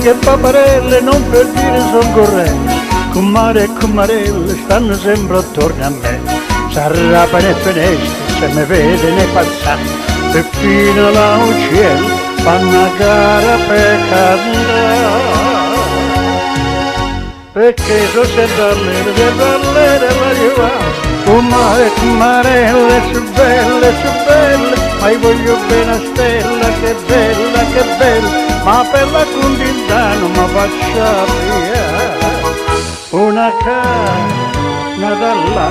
che paparelle, non per dire son correnti, Cummare e cummarelle stanno sempre attorno a me, s'arrapano e finestre, se mi vede ne passare, e fino al cielo fanno a gara per cantare. Perché so sempre all'era la giovane, cummarelle, su belle, ma io voglio bene a stella, che bella, ma per la contenta non mi faccia via. Una canna da là,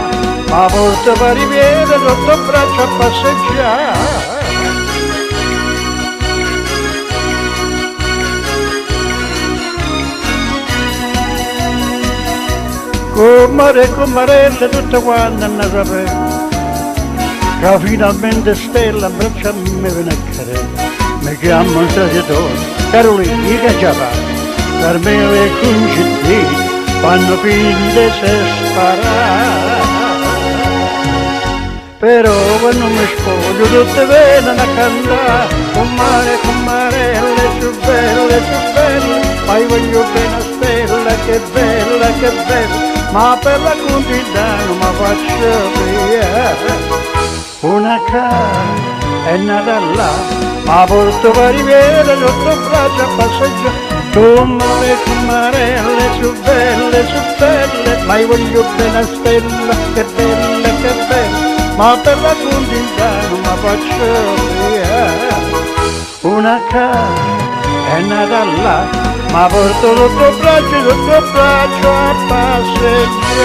ma porta per riviera sotto il braccio a passeggiare. Comare e commarelle tutte quante ne sapevano, che finalmente Stella a braccio a me viene a querere. Mi chiamo un traditore, Carolina, che già fa, per me le concittine fanno finta se sparare. Però quando mi spoglio tutte vengono a cantare, cummarelle, su belle, ma io voglio bene a Stella, che bella, ma per la contenta non mi faccio via. Una cara è nata là, ma porto per riviera sotto il braccio a passeggiare. Cummarelle, su belle, ma io voglio bene a Stella, che bella, ma per la contenta non mi faccio via. Una cara è nata là, ma porto sotto il braccio a passeggiare.